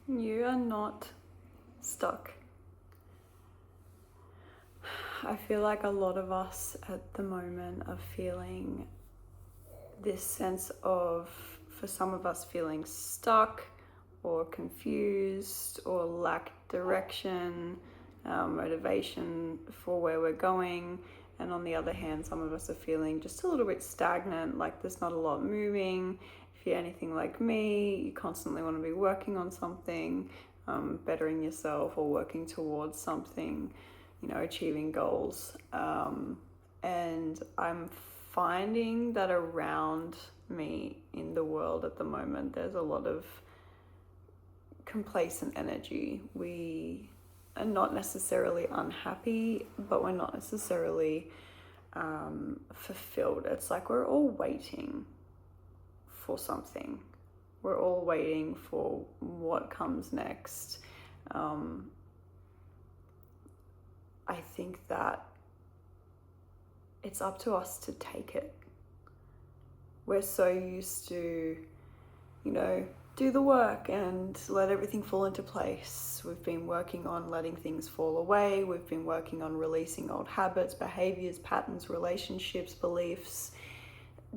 You are not stuck. I feel like a lot of us at the moment are feeling this sense of, for some of us, feeling stuck or confused or lack direction, motivation for where we're going. And on the other hand, some of us are feeling just a little bit stagnant, like there's not a lot moving. If you're anything like me, you constantly want to be working on something, bettering yourself or working towards something, achieving goals. And I'm finding that around me in the world at the moment, there's a lot of complacent energy. We are not necessarily unhappy, but we're not necessarily fulfilled. It's like we're all waiting for something. We're all waiting for what comes next. I think that it's up to us to take it. We're so used to, do the work and let everything fall into place. We've been working on letting things fall away. We've been working on releasing old habits, behaviors, patterns, relationships, beliefs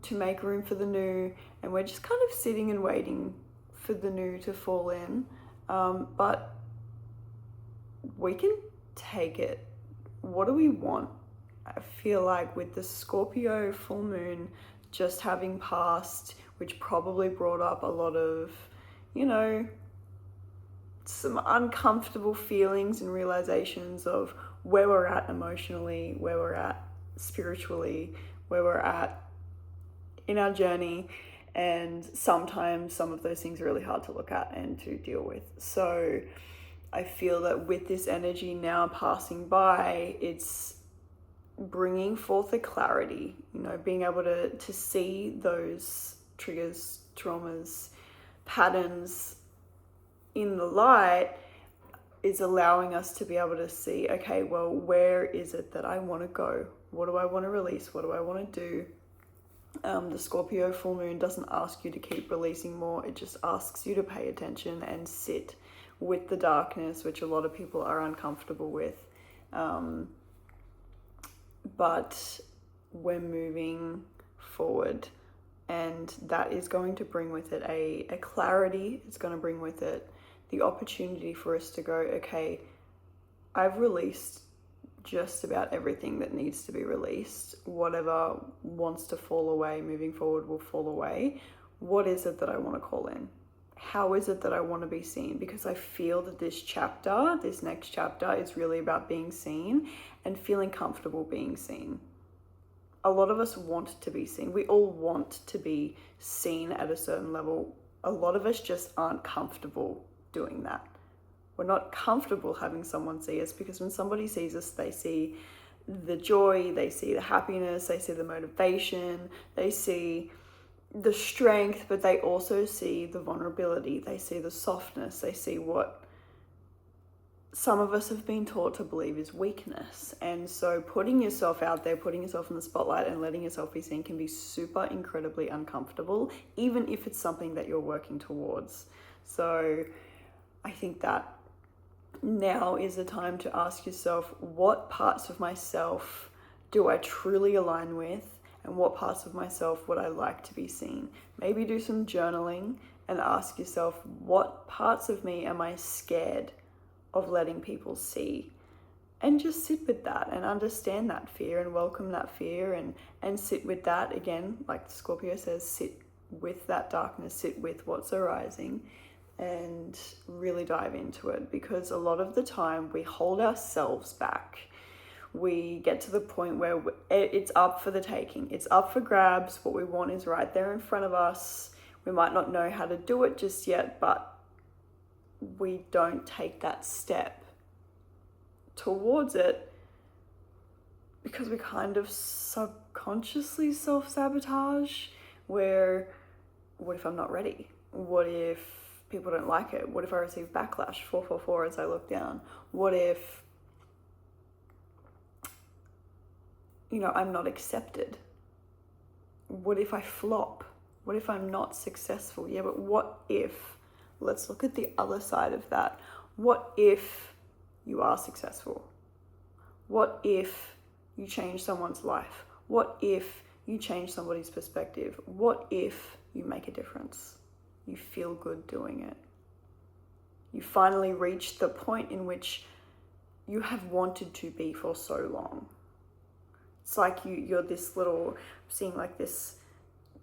to make room for the new. And we're just kind of sitting and waiting for the new to fall in. But we can take it. What do we want? I feel like with the Scorpio full moon just having passed, which probably brought up a lot of, some uncomfortable feelings and realizations of where we're at emotionally, where we're at spiritually, where we're at in our journey. And sometimes some of those things are really hard to look at and to deal with. So I feel that with this energy now passing by, it's bringing forth a clarity, being able to see those triggers, traumas, patterns in the light is allowing us to be able to see, okay, well, where is it that I want to go? What do I want to release? What do I want to do? The Scorpio full moon doesn't ask you to keep releasing more. It just asks you to pay attention and sit with the darkness, which a lot of people are uncomfortable with. But we're moving forward, and that is going to bring with it a clarity. It's going to bring with it the opportunity for us to go, okay, I've released just about everything that needs to be released. Whatever wants to fall away moving forward will fall away. What is it that I want to call in? How is it that I want to be seen? Because I feel that this next chapter is really about being seen and feeling comfortable being seen. A lot of us want to be seen. We all want to be seen at a certain level. A lot of us just aren't comfortable doing that. We're not comfortable having someone see us, because when somebody sees us, they see the joy, they see the happiness, they see the motivation, they see the strength, but they also see the vulnerability, they see the softness, they see what some of us have been taught to believe is weakness. And so putting yourself out there, putting yourself in the spotlight and letting yourself be seen can be super incredibly uncomfortable, even if it's something that you're working towards. So I think that now is the time to ask yourself, what parts of myself do I truly align with? And what parts of myself would I like to be seen? Maybe do some journaling and ask yourself, what parts of me am I scared of letting people see? And just sit with that and understand that fear and welcome that fear and sit with that. Again, like Scorpio says, sit with that darkness, sit with what's arising and really dive into it, because a lot of the time we hold ourselves back. We get to the point where it's up for the taking. It's up for grabs. What we want is right there in front of us. We might not know how to do it just yet, but we don't take that step towards it because we kind of subconsciously self-sabotage, where what if I'm not ready? What if people don't like it? What if I receive backlash, 444, as I look down? What if I'm not accepted? What if I flop? What if I'm not successful? Yeah, but what if let's look at the other side of that. What if you are successful? What if you change someone's life? What if you change somebody's perspective? What if you make a difference? You feel good doing it. You finally reach the point in which you have wanted to be for so long. It's like you're this little, I'm seeing like this,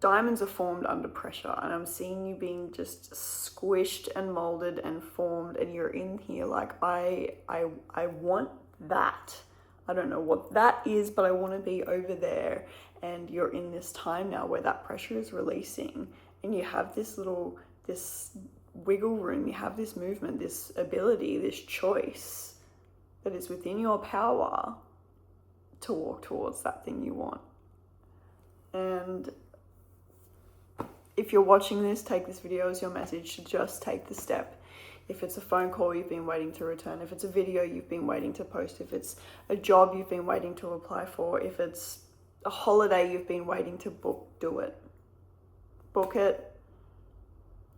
diamonds are formed under pressure, and I'm seeing you being just squished and molded and formed, and you're in here like, I want that. I don't know what that is, but I want to be over there. And you're in this time now where that pressure is releasing, and you have this wiggle room, you have this movement, this ability, this choice that is within your power to walk towards that thing you want. And if you're watching this, take this video as your message to just take the step. If it's a phone call you've been waiting to return, if it's a video you've been waiting to post, if it's a job you've been waiting to apply for, if it's a holiday you've been waiting to book, do it. Book it.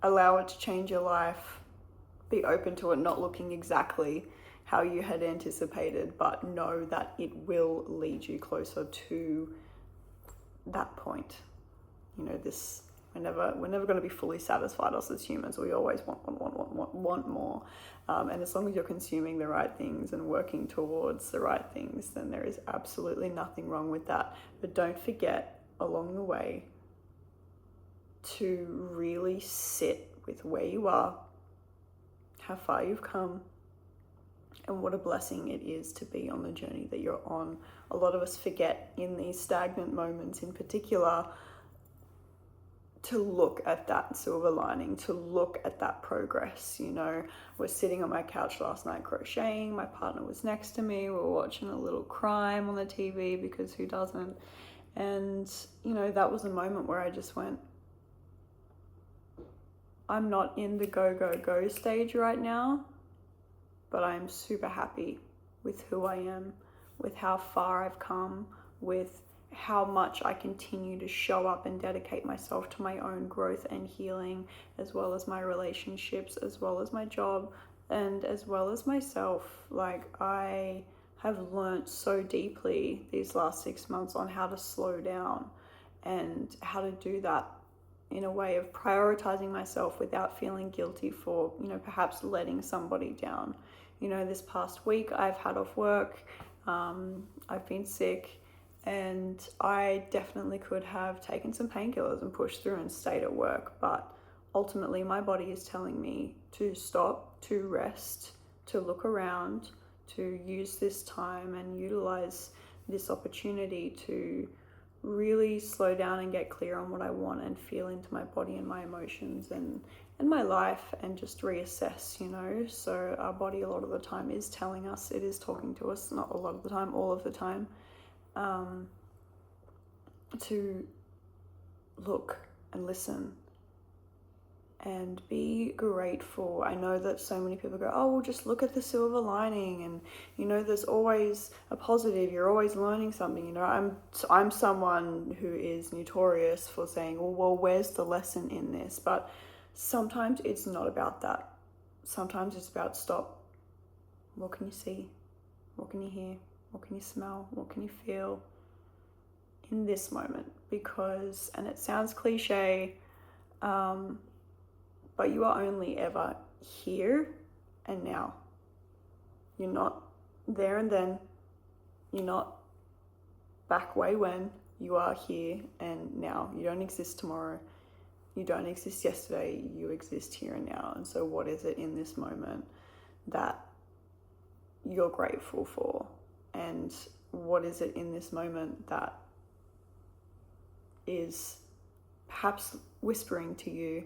Allow it to change your life. Be open to it not looking exactly how you had anticipated, but know that it will lead you closer to that point. You know, we're never going to be fully satisfied us as humans. We always want more. And as long as you're consuming the right things and working towards the right things, then there is absolutely nothing wrong with that. But don't forget along the way to really sit with where you are, how far you've come, and what a blessing it is to be on the journey that you're on. A lot of us forget in these stagnant moments in particular to look at that silver lining, to look at that progress. You know, we're sitting on my couch last night crocheting, my partner was next to me, we were watching a little crime on the TV, because who doesn't? And, you know, that was a moment where I just went, I'm not in the go, go, go stage right now, but I'm super happy with who I am, with how far I've come, with how much I continue to show up and dedicate myself to my own growth and healing, as well as my relationships, as well as my job, and as well as myself. Like, I have learnt so deeply these last 6 months on how to slow down and how to do that in a way of prioritizing myself without feeling guilty for, you know, perhaps letting somebody down. You know, this past week I've had off work, I've been sick, and I definitely could have taken some painkillers and pushed through and stayed at work, but ultimately my body is telling me to stop, to rest, to look around, to use this time and utilize this opportunity to really slow down and get clear on what I want and feel into my body and my emotions and my life, and just reassess, you know. So our body a lot of the time is telling us, it is talking to us, not a lot of the time, all of the time, to look and listen and be grateful. I know that so many people go, oh, well, just look at the silver lining, and, you know, there's always a positive, you're always learning something. You know, I'm someone who is notorious for saying, well, where's the lesson in this? But sometimes it's not about that. Sometimes it's about stop. What can you see? What can you hear? What can you smell? What can you feel in this moment? Because, and it sounds cliche, but you are only ever here and now. You're not there and then. You're not back way when. You are here and now. You don't exist tomorrow. You don't exist yesterday. You exist here and now. And so what is it in this moment that you're grateful for? And what is it in this moment that is perhaps whispering to you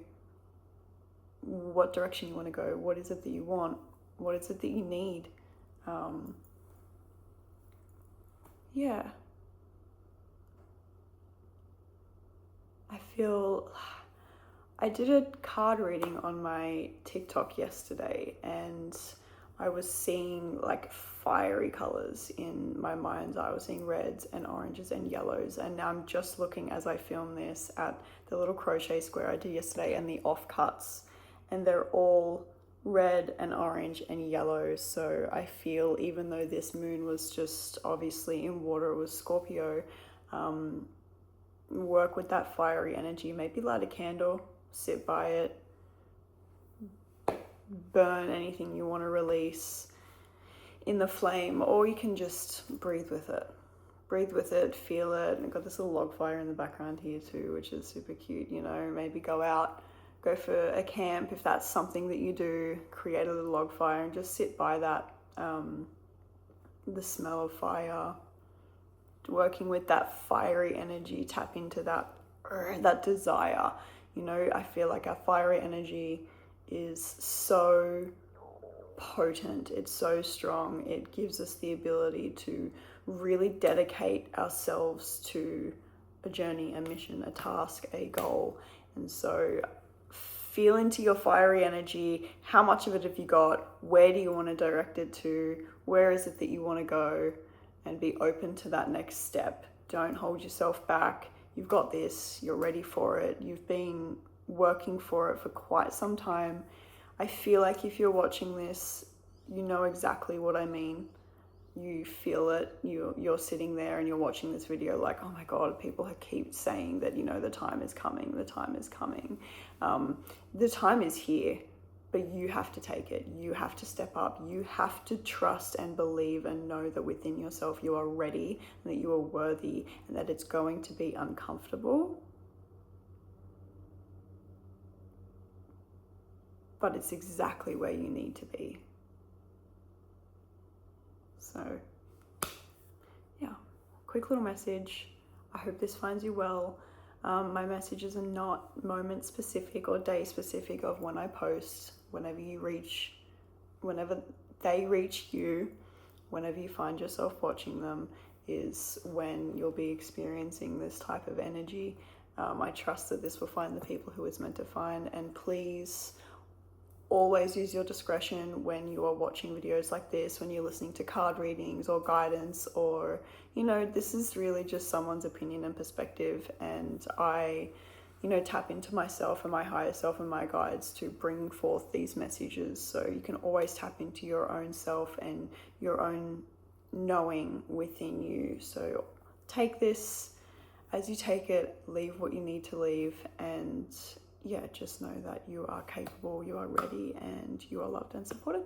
what direction you want to go? What is it that you want? What is it that you need? Yeah. I did a card reading on my TikTok yesterday, and I was seeing like fiery colors in my mind's eye. I was seeing reds and oranges and yellows, and now I'm just looking as I film this at the little crochet square I did yesterday and the offcuts, and they're all red and orange and yellow. So I feel, even though this moon was just obviously in water, it was Scorpio, work with that fiery energy. Maybe light a candle, sit by it, burn anything you want to release in the flame, or you can just breathe with it. Breathe with it, feel it. I've got this little log fire in the background here too, which is super cute. You know, maybe go out, go for a camp if that's something that you do. Create a little log fire and just sit by that. The smell of fire, working with that fiery energy, tap into that desire. You know, I feel like our fiery energy is so potent, it's so strong. It gives us the ability to really dedicate ourselves to a journey, a mission, a task, a goal. And so feel into your fiery energy. How much of it have you got? Where do you want to direct it to? Where is it that you want to go? And be open to that next step. Don't hold yourself back. You've got this, you're ready for it. You've been working for it for quite some time. I feel like if you're watching this, you know exactly what I mean. You feel it, you're sitting there and you're watching this video like, oh my God, people keep saying that, you know, the time is coming, the time is coming. The time is here, but you have to take it. You have to step up. You have to trust and believe and know that within yourself you are ready and that you are worthy and that it's going to be uncomfortable. But it's exactly where you need to be. So, yeah, quick little message. I hope this finds you well. My messages are not moment specific or day specific of when I post. Whenever they reach you, whenever you find yourself watching them, is when you'll be experiencing this type of energy. I trust that this will find the people who it's meant to find, and please always use your discretion when you are watching videos like this, when you're listening to card readings or guidance, or, you know, this is really just someone's opinion and perspective, and I, you know, tap into myself and my higher self and my guides to bring forth these messages. So you can always tap into your own self and your own knowing within you. So take this as you take it, leave what you need to leave, and yeah, just know that you are capable, you are ready, and you are loved and supported.